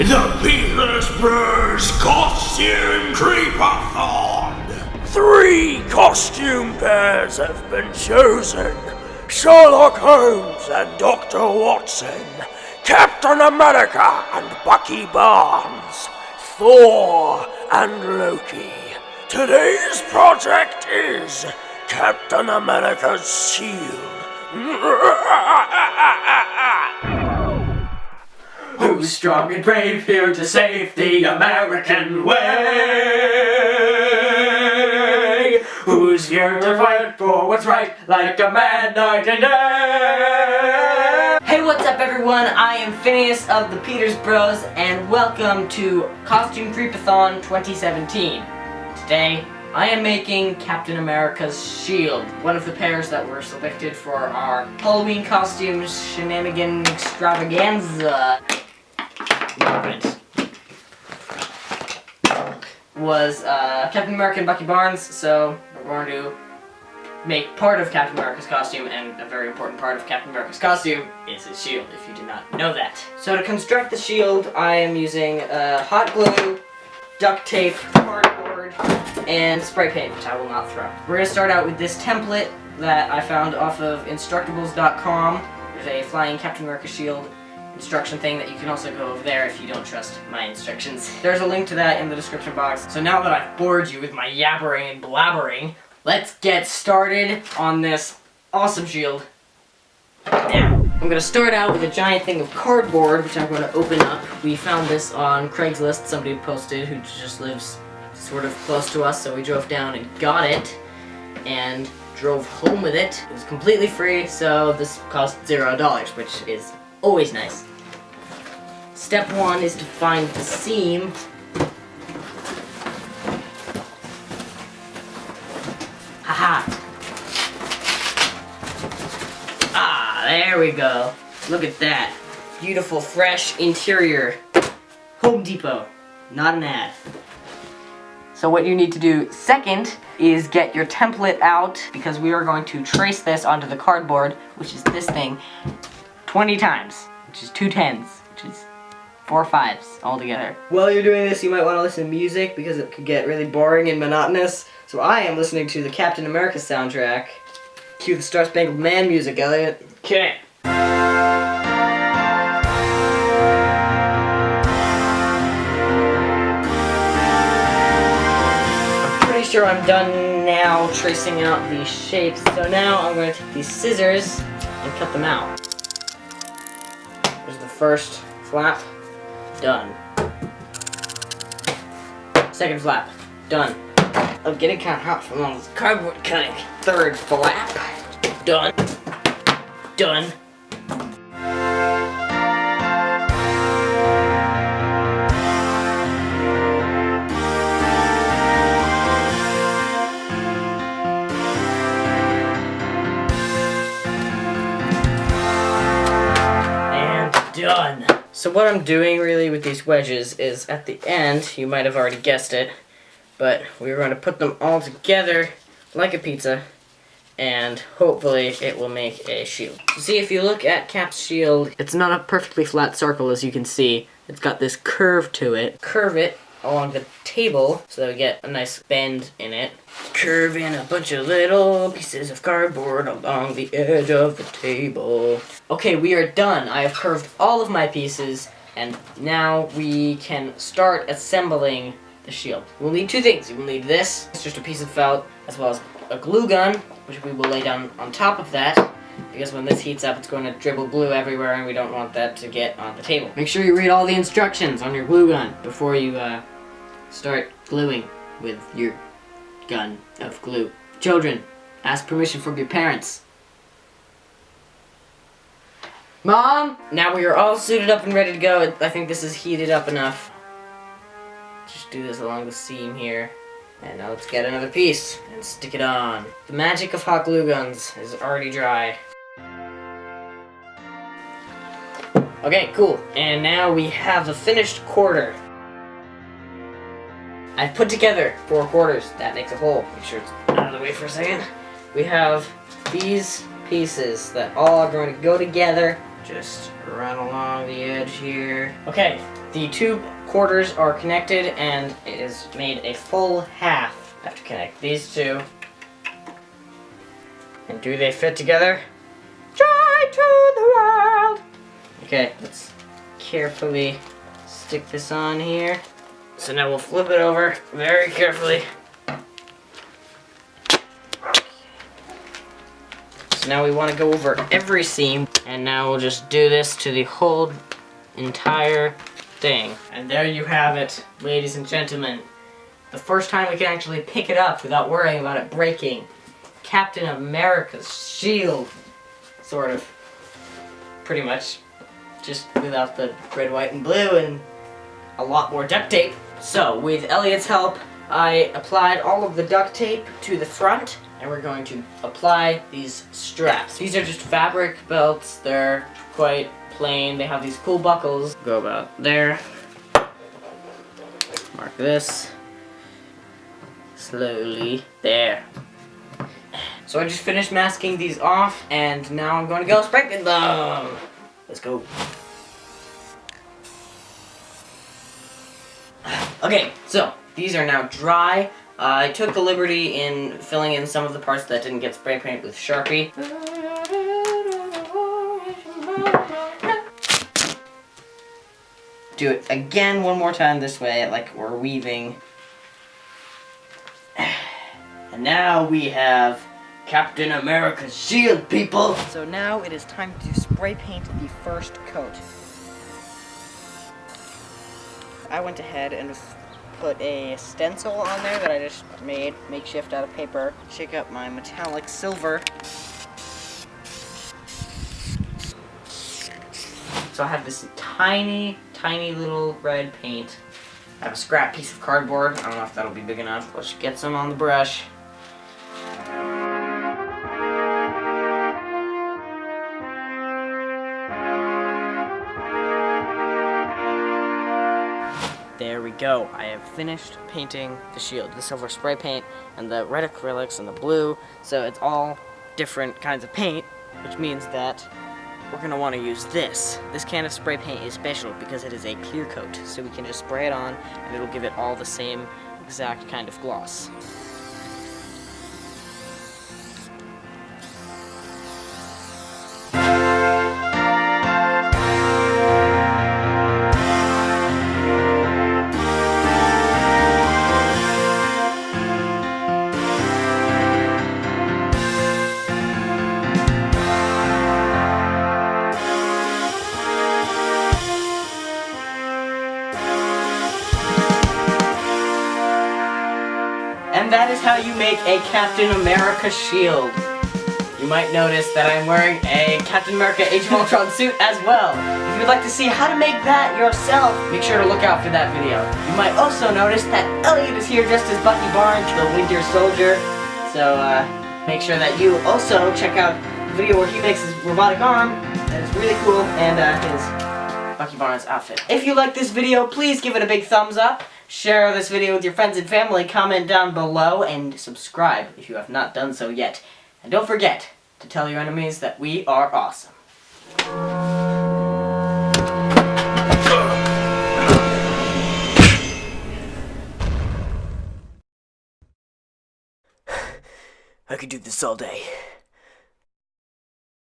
The Petersburg's Costume Creep-Athon! 3 costume pairs have been chosen. Sherlock Holmes and Dr. Watson, Captain America and Bucky Barnes, Thor and Loki. Today's project is Captain America's shield. Who's strong and brave here to save the American way? Who's here to fight for what's right like a mad night and day? Hey, what's up everyone? I am Phineas of the Peters Bros and welcome to Costume Creep-Athon 2017. Today, I am making Captain America's shield, one of the pairs that were selected for our Halloween costumes shenanigan extravaganza. Was Captain America and Bucky Barnes, so we're going to make part of Captain America's costume, and a very important part of Captain America's costume is his shield, if you did not know that. So to construct the shield, I am using hot glue, duct tape, cardboard, and spray paint, which I will not throw. We're going to start out with this template that I found off of Instructables.com. There's a flying Captain America shield instruction thing that you can also go over there if you don't trust my instructions. There's a link to that in the description box. So now that I've bored you with my yabbering and blabbering, let's get started on this awesome shield. Now, I'm going to start out with a giant thing of cardboard, which I'm going to open up. We found this on Craigslist. Somebody posted who just lives sort of close to us, so we drove down and got it and drove home with it. It was completely free, so this cost $0, which is always nice. Step 1 is to find the seam. Haha. Ah, there we go. Look at that. Beautiful, fresh interior. Home Depot. Not an ad. So what you need to do second is get your template out, because we are going to trace this onto the cardboard, which is this thing, 20 times, which is 2 10s, which is 4 5s altogether. While you're doing this, you might want to listen to music because it could get really boring and monotonous. So I am listening to the Captain America soundtrack. Cue the Star Spangled Man music, Elliot. Okay. I'm pretty sure I'm done now tracing out these shapes. So now I'm going to take these scissors and cut them out. There's the first flap, done. Second flap, done. I'm getting kind of hot from all this cardboard cutting. Third flap, done. Done. Done. So what I'm doing really with these wedges is at the end, you might have already guessed it, but we're going to put them all together like a pizza, and hopefully it will make a shield. So see, if you look at Cap's shield, it's not a perfectly flat circle, as you can see. It's got this curve to it. Curve it along the table so that we get a nice bend in it. Curve in a bunch of little pieces of cardboard along the edge of the table. Okay, we are done. I have curved all of my pieces, and now we can start assembling the shield. We'll need 2 things. We'll need this. It's just a piece of felt, as well as a glue gun, which we will lay down on top of that, because when this heats up, it's going to dribble glue everywhere, and we don't want that to get on the table. Make sure you read all the instructions on your glue gun before you start gluing with your gun of glue. Children, ask permission from your parents. Mom! Now we are all suited up and ready to go. I think this is heated up enough. Just do this along the seam here. And now let's get another piece and stick it on. The magic of hot glue guns is already dry. Okay, cool. And now we have the finished quarter. I've put together 4 quarters. That makes a hole. Make sure it's out of the way for a second. We have these pieces that all are going to go together just run along the edge here. Okay, the two quarters are connected and it is made a full half. I have to connect these two. And do they fit together? Joy to the world! Okay, let's carefully stick this on here. So now we'll flip it over very carefully. So now we want to go over every seam, and now we'll just do this to the whole entire thing. And there you have it, ladies and gentlemen. The first time we can actually pick it up without worrying about it breaking. Captain America's shield, sort of. Pretty much. Just without the red, white, and blue, and a lot more duct tape. So, with Elliot's help, I applied all of the duct tape to the front, and we're going to apply these straps. These are just fabric belts. They're quite plain. They have these cool buckles. Go about there. Mark this. Slowly. There. So I just finished masking these off, and now I'm going to go spray paint them. Let's go. Okay, so these are now dry. I took the liberty in filling in some of the parts that didn't get spray paint with Sharpie. Do it again one more time this way, like we're weaving. And now we have Captain America's shield, people! So now it is time to spray paint the first coat. I went ahead and put a stencil on there that I just made, makeshift out of paper. Shake up my metallic silver. So I have this tiny, tiny little red paint. I have a scrap piece of cardboard. I don't know if that'll be big enough. Let's get some on the brush. There we go. I have finished painting the shield. The silver spray paint and the red acrylics and the blue. So it's all different kinds of paint, which means that we're going to want to use this. This can of spray paint is special because it is a clear coat. So we can just spray it on and it'll give it all the same exact kind of gloss. And that is how you make a Captain America shield. You might notice that I'm wearing a Captain America Age of Ultron suit as well. If you'd like to see how to make that yourself, make sure to look out for that video. You might also notice that Elliot is here dressed as Bucky Barnes, the Winter Soldier. So make sure that you also check out the video where he makes his robotic arm. That is really cool, and his Bucky Barnes outfit. If you like this video, please give it a big thumbs up. Share this video with your friends and family, comment down below, and subscribe if you have not done so yet. And don't forget to tell your enemies that we are awesome. I could do this all day.